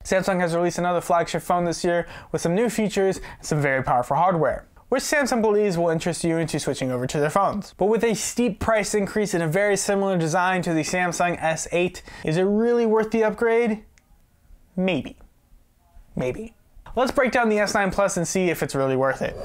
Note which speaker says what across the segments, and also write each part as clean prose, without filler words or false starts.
Speaker 1: Samsung has released another flagship phone this year with some new features and some very powerful hardware, which Samsung believes will interest you into switching over to their phones. But with a steep price increase and a very similar design to the Samsung S8, is it really worth the upgrade? Maybe. Maybe. Let's break down the S9 Plus and see if it's really worth it.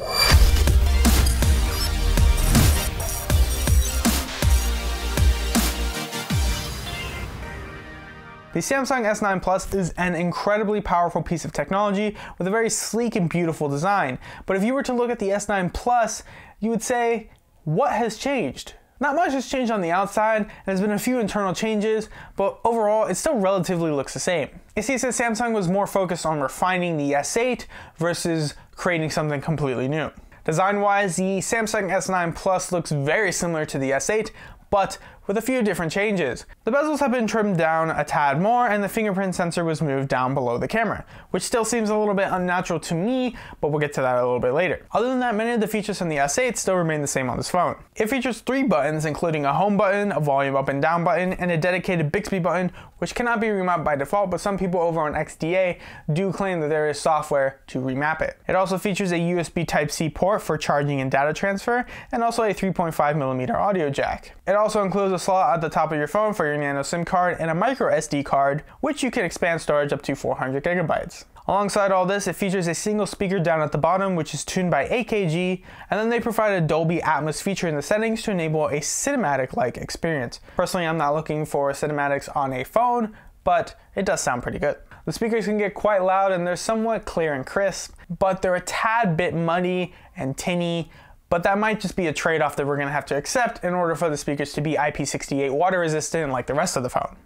Speaker 1: The Samsung S9 Plus is an incredibly powerful piece of technology with a very sleek and beautiful design. But if you were to look at the S9 Plus, you would say, what has changed? Not much has changed on the outside, and there's been a few internal changes, but overall it still relatively looks the same. It seems that Samsung was more focused on refining the S8 versus creating something completely new. Design-wise, the Samsung S9 Plus looks very similar to the S8, but with a few different changes. The bezels have been trimmed down a tad more, and the fingerprint sensor was moved down below the camera, which still seems a little bit unnatural to me, but we'll get to that a little bit later. Other than that, many of the features from the S8 still remain the same on this phone. It features 3 buttons, including a home button, a volume up and down button, and a dedicated Bixby button, which cannot be remapped by default, but some people over on XDA do claim that there is software to remap it. It also features a USB Type-C port for charging and data transfer, and also a 3.5mm audio jack. It also includes a slot at the top of your phone for your nano SIM card and a micro SD card, which you can expand storage up to 400 GB. Alongside all this, it features a single speaker down at the bottom, which is tuned by AKG, and then they provide a Dolby Atmos feature in the settings to enable a cinematic-like experience. Personally, I'm not looking for cinematics on a phone, but it does sound pretty good. The speakers can get quite loud and they're somewhat clear and crisp, but they're a tad bit muddy and tinny, but that might just be a trade-off that we're going to have to accept in order for the speakers to be IP68 water resistant like the rest of the phone.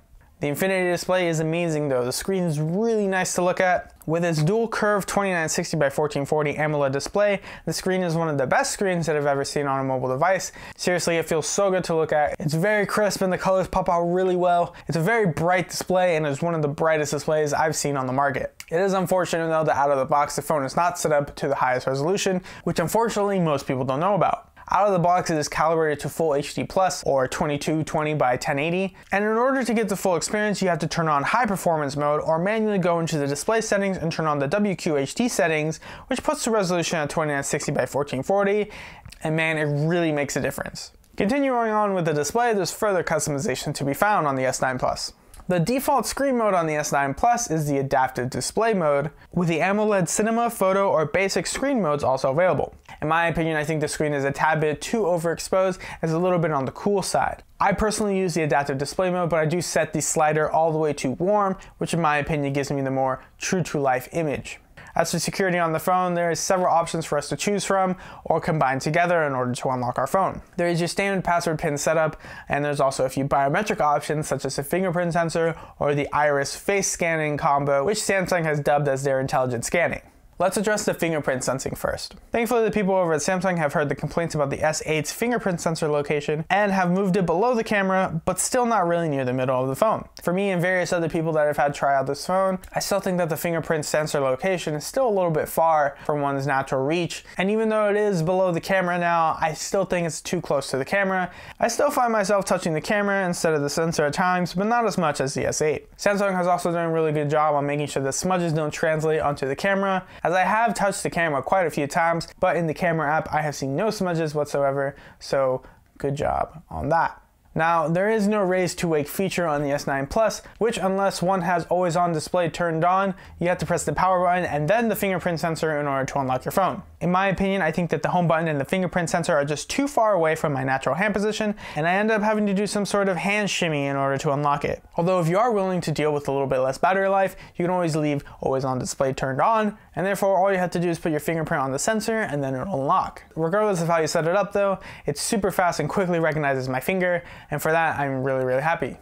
Speaker 1: The Infinity display is amazing though. The screen is really nice to look at. With its dual curved 2960 by 1440 AMOLED display, the screen is one of the best screens that I've ever seen on a mobile device. Seriously, it feels so good to look at. It's very crisp and the colors pop out really well. It's a very bright display and is one of the brightest displays I've seen on the market. It is unfortunate though that out of the box the phone is not set up to the highest resolution, which unfortunately most people don't know about. Out of the box, it is calibrated to Full HD Plus or 2220 by 1080, and in order to get the full experience, you have to turn on high performance mode or manually go into the display settings and turn on the WQHD settings, which puts the resolution at 2960 by 1440, and man, it really makes a difference. Continuing on with the display, there's further customization to be found on the S9 Plus. The default screen mode on the S9 Plus is the adaptive display mode, with the AMOLED Cinema, Photo, or Basic screen modes also available. In my opinion, I think the screen is a tad bit too overexposed and is a little bit on the cool side. I personally use the adaptive display mode, but I do set the slider all the way to warm, which in my opinion gives me the more true-to-life image. As for security on the phone, there is several options for us to choose from or combine together in order to unlock our phone. There is your standard password pin setup, and there's also a few biometric options such as a fingerprint sensor or the iris face scanning combo, which Samsung has dubbed as their intelligent scanning. Let's address the fingerprint sensing first. Thankfully, the people over at Samsung have heard the complaints about the S8's fingerprint sensor location and have moved it below the camera, but still not really near the middle of the phone. For me and various other people that I've had try out this phone, I still think that the fingerprint sensor location is still a little bit far from one's natural reach, and even though it is below the camera now, I still think it's too close to the camera. I still find myself touching the camera instead of the sensor at times, but not as much as the S8. Samsung has also done a really good job on making sure that smudges don't translate onto the camera, as I have touched the camera quite a few times, but in the camera app I have seen no smudges whatsoever, so good job on that. Now, there is no raise to wake feature on the S9 Plus, which unless one has always on display turned on, you have to press the power button and then the fingerprint sensor in order to unlock your phone. In my opinion, I think that the home button and the fingerprint sensor are just too far away from my natural hand position, and I end up having to do some sort of hand shimmy in order to unlock it. Although if you are willing to deal with a little bit less battery life, you can always leave always on display turned on, and therefore all you have to do is put your fingerprint on the sensor and then it'll unlock. Regardless of how you set it up though, it's super fast and quickly recognizes my finger, and for that I'm really happy.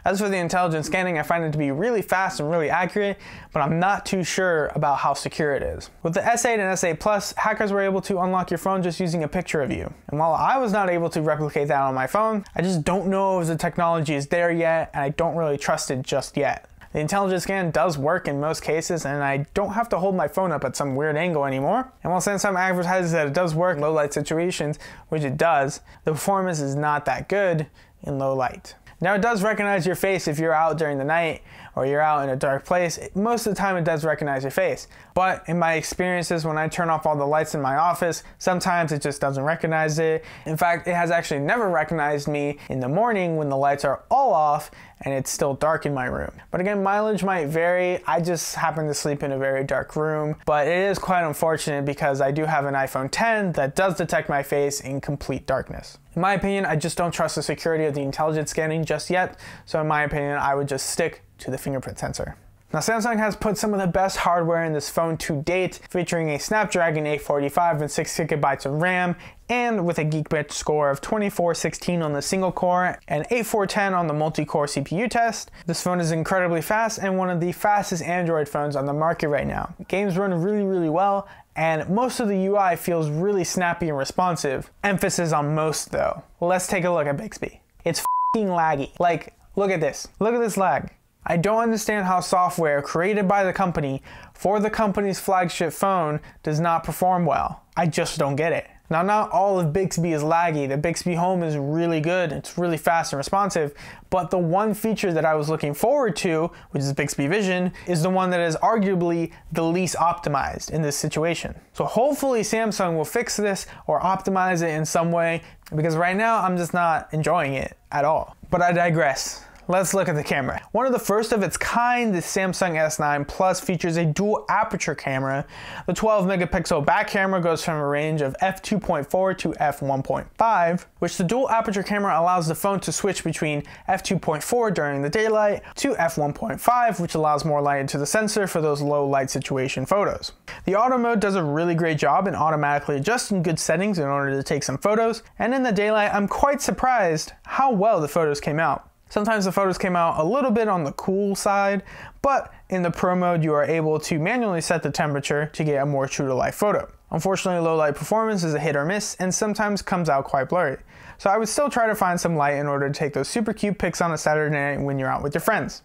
Speaker 1: As for the intelligent scanning, I find it to be really fast and really accurate, but I'm not too sure about how secure it is. With the S8 and S8 Plus, hackers were able to unlock your phone just using a picture of you. And while I was not able to replicate that on my phone, I just don't know if the technology is there yet, and I don't really trust it just yet. The intelligent scan does work in most cases, and I don't have to hold my phone up at some weird angle anymore. And while Samsung advertises that it does work in low light situations, which it does, the performance is not that good in low light. Now, it does recognize your face if you're out during the night, or you're out in a dark place, most of the time it does recognize your face. But in my experiences, when I turn off all the lights in my office, sometimes it just doesn't recognize it. In fact, it has actually never recognized me in the morning when the lights are all off and it's still dark in my room. But again, mileage might vary. I just happen to sleep in a very dark room, but it is quite unfortunate because I do have an iPhone 10 that does detect my face in complete darkness. In my opinion, I just don't trust the security of the intelligence scanning just yet, so in my opinion, I would just stick to the fingerprint sensor. Now, Samsung has put some of the best hardware in this phone to date, featuring a Snapdragon 845 and 6GB of RAM, and with a Geekbench score of 2416 on the single core and 8410 on the multi-core CPU test. This phone is incredibly fast and one of the fastest Android phones on the market right now. Games run really well, and most of the UI feels really snappy and responsive. Emphasis on most though. Let's take a look at Bixby. It's f***ing laggy. Like, look at this. Look at this lag. I don't understand how software created by the company for the company's flagship phone does not perform well. I just don't get it. Now, not all of Bixby is laggy. The Bixby Home is really good. It's really fast and responsive. But the one feature that I was looking forward to, which is Bixby Vision, is the one that is arguably the least optimized in this situation. So hopefully Samsung will fix this or optimize it in some way, because right now I'm just not enjoying it at all. But I digress. Let's look at the camera. One of the first of its kind, the Samsung S9 Plus features a dual aperture camera. The 12 megapixel back camera goes from a range of f2.4 to f1.5, which the dual aperture camera allows the phone to switch between f2.4 during the daylight to f1.5, which allows more light into the sensor for those low light situation photos. The auto mode does a really great job in automatically adjusting good settings in order to take some photos, and in the daylight, I'm quite surprised how well the photos came out. Sometimes the photos came out a little bit on the cool side, but in the Pro mode, you are able to manually set the temperature to get a more true to life photo. Unfortunately, low light performance is a hit or miss and sometimes comes out quite blurry. So I would still try to find some light in order to take those super cute pics on a Saturday night when you're out with your friends.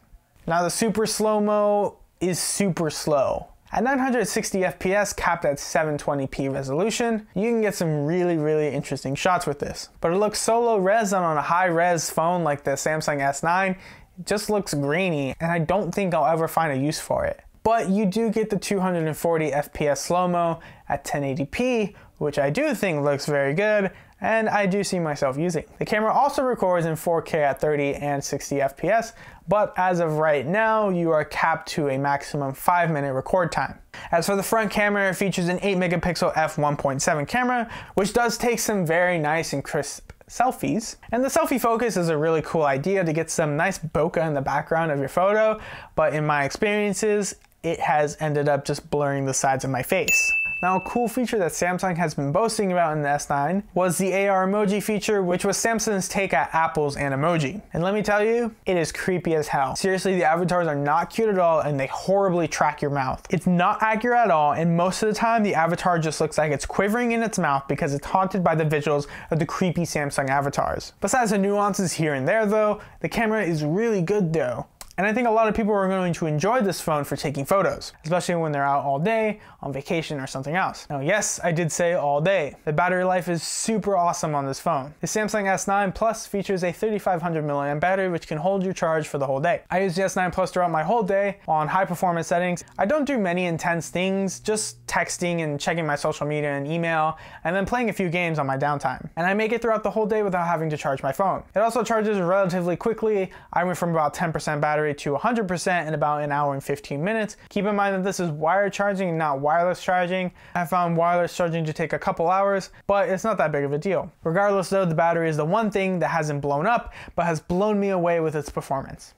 Speaker 1: Now, the super slow-mo is super slow. At 960 FPS capped at 720p resolution, you can get some really interesting shots with this. But it looks so low res that on a high res phone like the Samsung S9, it just looks grainy, and I don't think I'll ever find a use for it. But you do get the 240 FPS slow-mo at 1080p, which I do think looks very good, and I do see myself using. The camera also records in 4K at 30 and 60 FPS, but as of right now, you are capped to a maximum 5-minute record time. As for the front camera, it features an 8 megapixel f1.7 camera, which does take some very nice and crisp selfies. And the selfie focus is a really cool idea to get some nice bokeh in the background of your photo, but in my experiences, it has ended up just blurring the sides of my face. Now, a cool feature that Samsung has been boasting about in the S9 was the AR emoji feature, which was Samsung's take at Apple's Animoji. And let me tell you, it is creepy as hell. Seriously, the avatars are not cute at all and they horribly track your mouth. It's not accurate at all, and most of the time the avatar just looks like it's quivering in its mouth because it's haunted by the visuals of the creepy Samsung avatars. Besides the nuances here and there though, the camera is really good though. And I think a lot of people are going to enjoy this phone for taking photos, especially when they're out all day, on vacation, or something else. Now, yes, I did say all day. The battery life is super awesome on this phone. The Samsung S9 Plus features a 3500 mAh battery, which can hold your charge for the whole day. I use the S9 Plus throughout my whole day on high performance settings. I don't do many intense things, just texting and checking my social media and email, and then playing a few games on my downtime. And I make it throughout the whole day without having to charge my phone. It also charges relatively quickly. I went from about 10% battery to 100% in about an hour and 15 minutes. Keep in mind that this is wired charging and not wireless charging. I found wireless charging to take a couple hours, but it's not that big of a deal. Regardless though, the battery is the one thing that hasn't blown up, but has blown me away with its performance.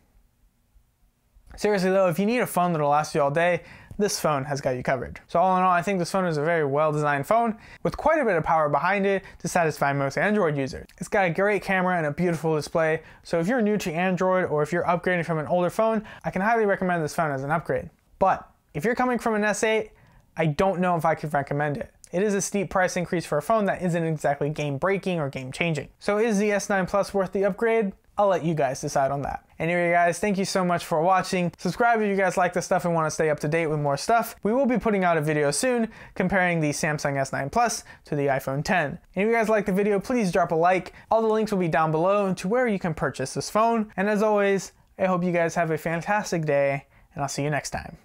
Speaker 1: Seriously though, if you need a phone that'll last you all day, this phone has got you covered. So all in all, I think this phone is a very well-designed phone with quite a bit of power behind it to satisfy most Android users. It's got a great camera and a beautiful display, so if you're new to Android or if you're upgrading from an older phone, I can highly recommend this phone as an upgrade. But if you're coming from an S8, I don't know if I could recommend it. It is a steep price increase for a phone that isn't exactly game-breaking or game-changing. So is the S9 Plus worth the upgrade? I'll let you guys decide on that. Anyway guys, thank you so much for watching. Subscribe if you guys like this stuff and want to stay up to date with more stuff. We will be putting out a video soon comparing the Samsung S9 Plus to the iPhone 10. And if you guys like the video, please drop a like. All the links will be down below to where you can purchase this phone. And as always, I hope you guys have a fantastic day, and I'll see you next time.